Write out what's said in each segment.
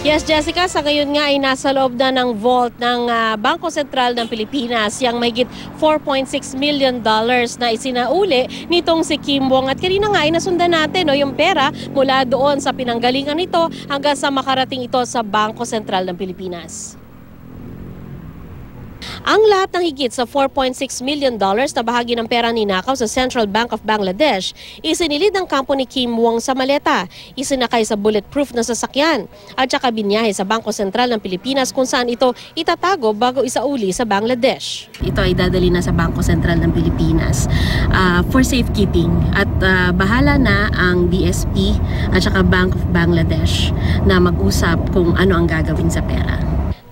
Yes, Jessica, sa ngayon nga ay nasa loob na ng vault ng Bangko Sentral ng Pilipinas yung mahigit $4.6 million na isinauli nitong si Kim Wong. At kanina nga ay nasundan natin yung pera mula doon sa pinanggalingan nito hanggang sa makarating ito sa Bangko Sentral ng Pilipinas. Ang lahat ng higit sa $4.6 million na bahagi ng pera ninakaw sa Central Bank of Bangladesh, isinilid ng kampo ni Kim Wong sa maleta, isinakay sa bulletproof na sasakyan at saka binyahe sa Bangko Sentral ng Pilipinas kung saan ito itatago bago isauli sa Bangladesh. Ito ay dadali na sa Bangko Sentral ng Pilipinas for safekeeping at bahala na ang BSP at saka Bank of Bangladesh na mag-usap kung ano ang gagawin sa pera.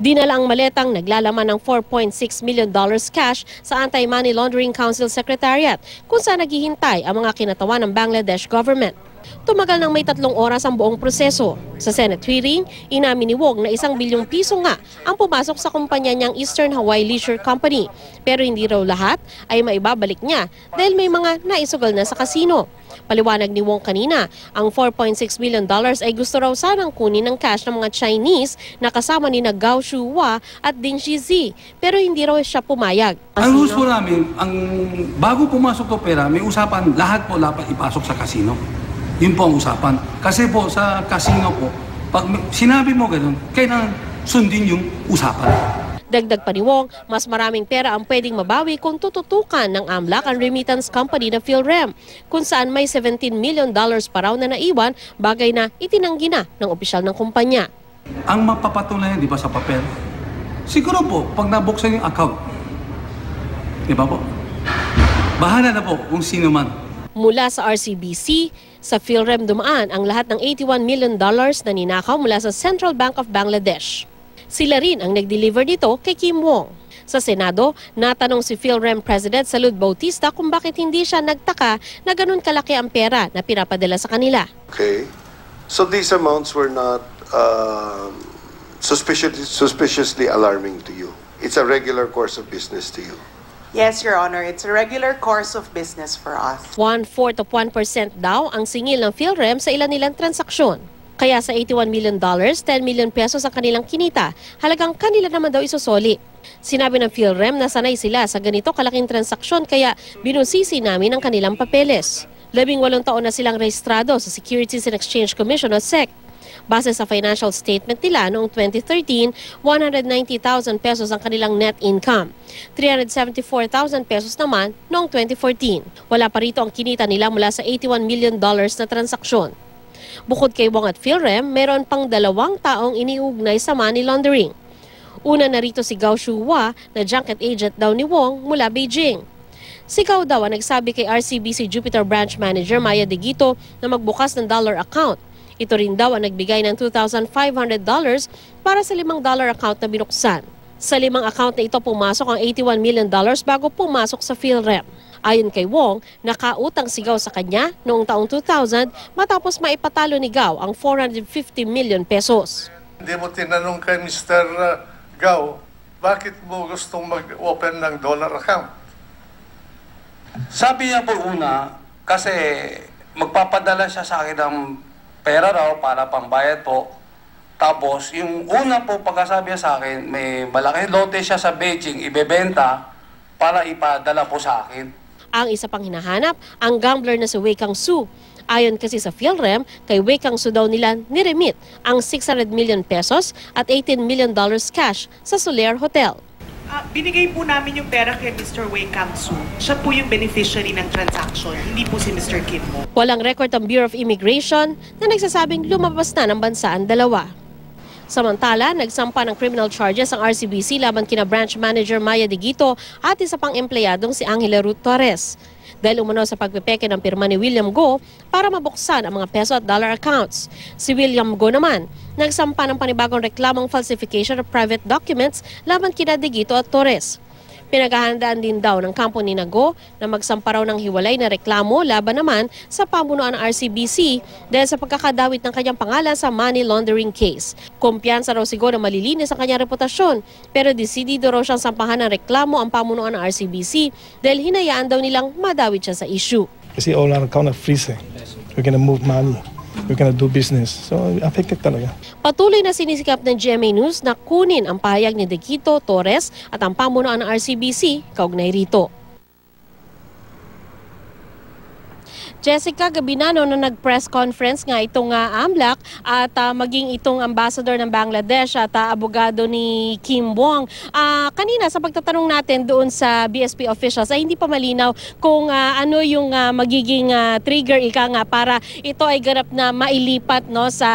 Dinala ang maletang naglalaman ng $4.6 million cash sa Anti-Money Laundering Council Secretariat kung saan naghihintay ang mga kinatawan ng Bangladesh government. Tumagal ng may 3 oras ang buong proseso. Sa Senate hearing, inamin ni Wong na ₱1 bilyong nga ang pumasok sa kumpanya niyang Eastern Hawaii Leisure Company. Pero hindi raw lahat ay maibabalik niya dahil may mga naisugal na sa kasino. Paliwanag ni Wong kanina, ang $4.6 million ay gusto raw sanang kunin ng cash ng mga Chinese na kasama ni Gao Shuhua at Ding Shizi, pero hindi raw siya pumayag. Ang rules po namin, bago pumasok to pera, may usapan lahat po dapat ipasok sa kasino. Yun po ang usapan. Kasi po sa casino po, pag sinabi mo ganun, kailangan sundin yung usapan. Dagdag pa ni Wong, mas maraming pera ang pwedeng mabawi kung tututukan ng AMLAC ang remittance company na PhilRem, kung saan may $17 million pa raw na naiwan, bagay na itinanggi na ng opisyal ng kumpanya. Ang mapapatunayan, di ba, sa papel? Siguro po, pag nabuksan yung account, di ba po? Bahala na po kung sino man. Mula sa RCBC, sa PhilRem dumaan ang lahat ng $81 million na ninakaw mula sa Central Bank of Bangladesh. Sila rin ang nag-deliver dito kay Kim Wong. Sa Senado, natanong si PhilRem President Salud Bautista kung bakit hindi siya nagtaka na ganun kalaki ang pera na pinapadala sa kanila. Okay, so these amounts were not suspiciously alarming to you. It's a regular course of business to you. Yes, Your Honor. It's a regular course of business for us. 1/4 of 1% daw ang singil ng PhilRem sa ilan-ilang transaksyon. Kaya sa $81 million, 10 million pesos ang kanilang kinita, halagang kanila naman daw isusoli. Sinabi ng PhilRem na sanay sila sa ganito kalaking transaksyon kaya binusisi namin ang kanilang papeles. 18 taon na silang rehistrado sa Securities and Exchange Commission o SEC. Base sa financial statement nila noong 2013, 190,000 pesos ang kanilang net income. 374,000 pesos naman noong 2014. Wala pa rito ang kinita nila mula sa $81 million na transaksyon. Bukod kay Wong at PhilRem, meron pang 2 taong iniugnay sa money laundering. Una na rito si Gao Shuhua na junket agent daw ni Wong mula Beijing. Si Gao daw ang nagsabi kay RCBC Jupiter Branch Manager Maya Digito na magbukas ng dollar account. Ito rin daw ang nagbigay ng $2,500 para sa $5 account na binuksan. Sa 5 account na ito pumasok ang $81 million bago pumasok sa PhilRem. Ayon kay Wong, nakautang si Gao sa kanya noong taong 2000 matapos maipatalo ni Gao ang 450 million pesos. Hindi mo tinanong kay Mr. Gao, bakit mo gustong mag-open ng dollar account? Sabi niya po una, kasi magpapadala siya sa akin ng pera raw para pambayad po. Tapos, yung una po pagkasabi niya sa akin, may malaking lote siya sa Beijing, ibebenta para ipadala po sa akin. Ang isa pang hinahanap, ang gambler na si Wei Kang-su. Ayon kasi sa PhilRem, kay Wei Kang-su daw nila niremit ang 600 million pesos at $18 million cash sa Soler Hotel. Binigay po namin yung pera kay Mr. Wei Kang-su. Siya po yung beneficiary ng transaction, hindi po si Mr. Kim Wong. Walang record ang Bureau of Immigration na nagsasabing lumabas na ng bansa ang dalawa. Samantala, nagsampa ng criminal charges ang RCBC laban kina Branch Manager Maya Digito at isa pang empleyadong si Angela Ruth Torres. Dahil umano sa pagpepeke ng pirma ni William Go para mabuksan ang mga peso at dollar accounts. Si William Go naman, nagsampa ng panibagong reklamong falsification of private documents laban kina Digito at Torres. Pinaghahandaan din daw ng kampo ni Go na magsampa raw ng hiwalay na reklamo laban naman sa pamunuan ng RCBC dahil sa pagkakadawit ng kanyang pangalan sa money laundering case. Kumpiyansa raw si Go na malilinis ang kanyang reputasyon pero desidido raw siyang sampahan ng reklamo ang pamunuan ng RCBC dahil hinayaan daw nilang madawit siya sa issue. Kasi all our account are freezing. We're gonna move money. we cannot do business. So affected talaga. Patuloy na sinisikap ng GMA News na kunin ang pahayag ni Dequito Torres at ang pamunuan ng RCBC kaugnay rito. Jessica, gabi na na nag-press conference nga itong AMLAC at maging itong ambassador ng Bangladesh at abogado ni Kim Wong. Kanina sa pagtatanong natin doon sa BSP officials ay hindi pa malinaw kung ano yung magiging trigger para ito ay ganap na mailipat sa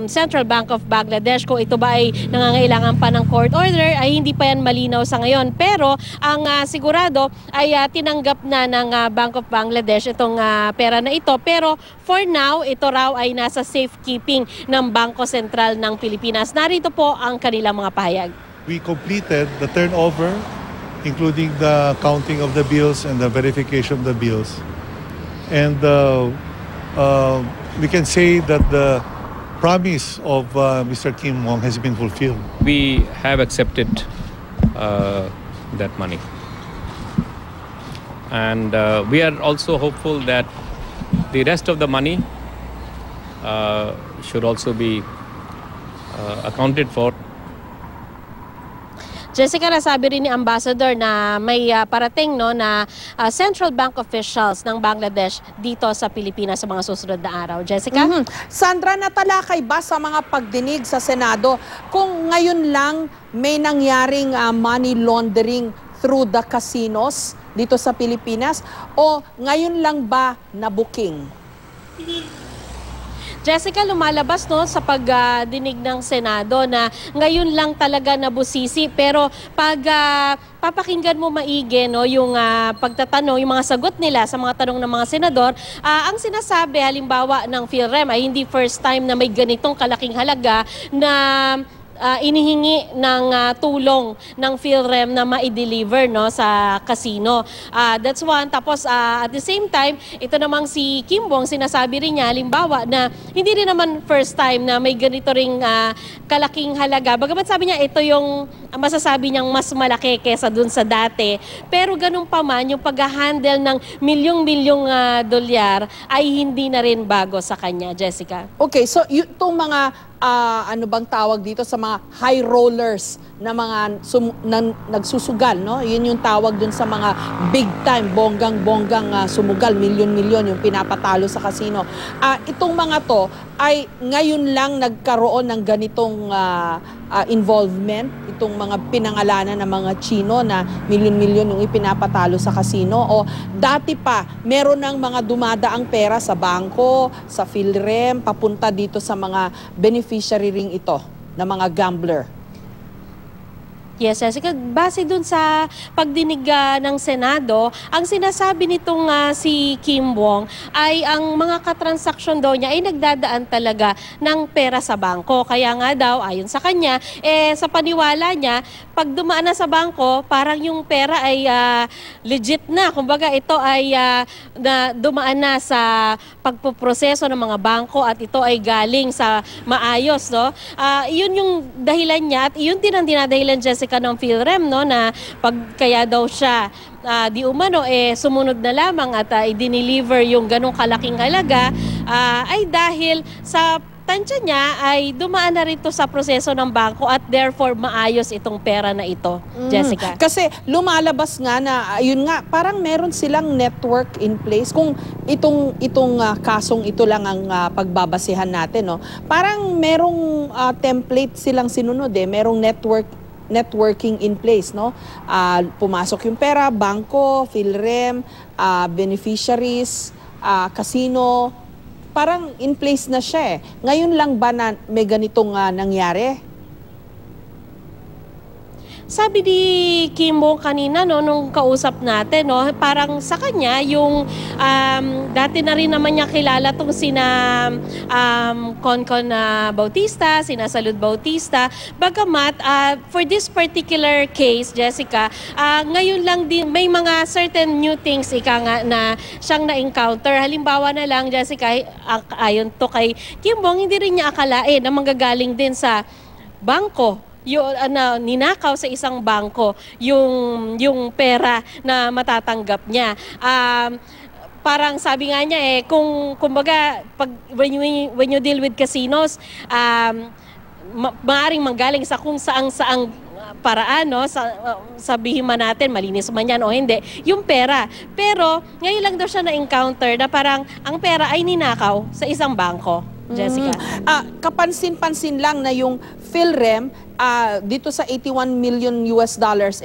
Central Bank of Bangladesh. Kung ito ba ay nangangailangan pa ng court order ay hindi pa yan malinaw sa ngayon. Pero ang sigurado ay tinanggap na ng Bank of Bangladesh itong pera na ito, pero for now ito raw ay nasa safekeeping ng Bangko Sentral ng Pilipinas. Narito po ang kanilang mga pahayag. We completed the turnover, including the counting of the bills and the verification of the bills. And we can say that the promise of Mr. Kim Wong has been fulfilled. We have accepted that money. And we are also hopeful that the rest of the money should also be accounted for. Jessica, nasabi rin ni Ambassador na may parating na Central Bank officials ng Bangladesh dito sa Pilipinas sa mga susunod na araw. Jessica? Sandra, natalakay ba sa mga pagdinig sa Senado kung ngayon lang may nangyaring money laundering through the casinos dito sa Pilipinas o ngayon lang ba na booking? Jessica, lumalabas sa pagdinig ng Senado na ngayon lang talaga nabusisi, pero pag papakinggan mo maigi yung pagtatanong, yung mga sagot nila sa mga tanong ng mga senador, ang sinasabi halimbawa ng PhilRem ay hindi first time na may ganitong kalaking halaga na inihingi ng tulong ng PhilRem na ma-deliver sa casino. That's one. Tapos at the same time, ito namang si Kim Wong, sinasabi rin niya halimbawa na hindi rin naman first time na may ganito ring kalaking halaga. Bagamat sabi niya ito yung masasabi niyang mas malaki kesa dun sa dati. Pero ganun pa man, yung pag-handle ng milyong-milyong dolyar ay hindi na rin bago sa kanya, Jessica. Okay, so itong mga ano bang tawag dito sa mga high rollers na mga nagsusugal, no? Yun yung tawag dun sa mga big time, bonggang sumugal, milyon-milyon yung pinapatalo sa casino. Itong mga to ay ngayon lang nagkaroon ng ganitong involvement, itong mga pinangalanan ng mga Chino na milyon-milyon yung ipinapatalo sa casino, o dati pa meron ng mga dumadaang pera sa bangko, sa PhilRem, papunta dito sa mga beneficiary ring ito na mga gambler. Yes, Jessica, base dun sa pagdinig ng Senado, ang sinasabi nitong si Kim Wong ay ang mga katransaksyon daw niya ay nagdadaan talaga ng pera sa bangko. Kaya nga daw, ayon sa kanya, sa paniwala niya, pag dumaan na sa bangko, parang yung pera ay legit na. Kumbaga, ito ay dumaan na sa pagpuproseso ng mga bangko at ito ay galing sa maayos. No? Yun yung dahilan niya at yun din ang dinadahilan, Jessica, ng PhilRem, no, na pag kaya daw siya di umano sumunod na lamang at i-deliver yung ganong kalaking halaga ay dahil sa tansya niya ay dumaan na rito sa proseso ng bangko at therefore maayos itong pera na ito, Jessica. Kasi lumalabas nga na, ayun nga, parang meron silang network in place. Kung itong kasong ito lang ang pagbabasehan natin, no? Parang merong template silang sinunod, merong networking in place, no? Pumasok yung pera, bangko, PhilRem, beneficiaries, casino, parang in place na siya. Ngayon lang ba na may ganitong nangyari? Sabi ni Kim Wong kanina, no, nung kausap natin, no, parang sa kanya yung dati na rin naman niya kilala tong sina Concon Bautista, sina Salud Bautista. Bagamat for this particular case, Jessica, ngayon lang din may mga certain new things na siyang na-encounter. Halimbawa na lang, Jessica, ayon to kay Kim Wong, hindi rin niya akalain na manggagaling din sa bangko yung ninakaw sa isang bangko yung pera na matatanggap niya. parang sabi nga niya kumbaga when you deal with casinos, maaaring manggaling sa kung saang paraan, no? Sabihin man natin, malinis man yan o hindi, yung pera. Pero ngayon lang daw siya na-encounter na parang ang pera ay ninakaw sa isang bangko. Jessica. Kapansin-pansin lang na yung PhilRem, dito sa 81 million US dollars,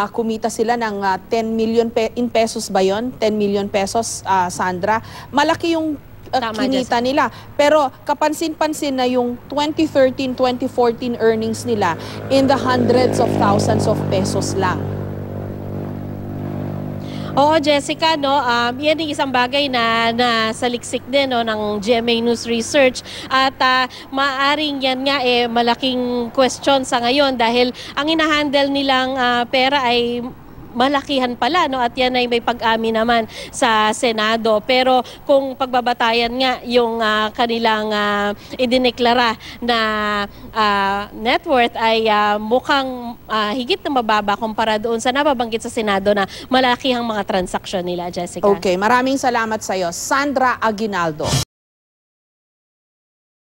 kumita sila ng 10 million in pesos ba yun? 10 million pesos, Sandra. Malaki yung kinita nila. Pero kapansin-pansin na yung 2013, 2014 earnings nila in the hundreds of thousands of pesos lang. Oo, Jessica, no, yan yung isang bagay na saliksik din, no, ng GMA News Research, at maaring yan nga malaking question sa ngayon dahil ang inahandle nilang pera ay malakihan pala, no, at yan ay may pag-amin naman sa Senado. Pero kung pagbabatayan nga yung kanilang idineklara na net worth ay mukhang higit na mababa kumpara doon sa nababanggit sa Senado na malaki ang mga transaksyon nila, Jessica. Okay, maraming salamat sa iyo, Sandra Aguinaldo.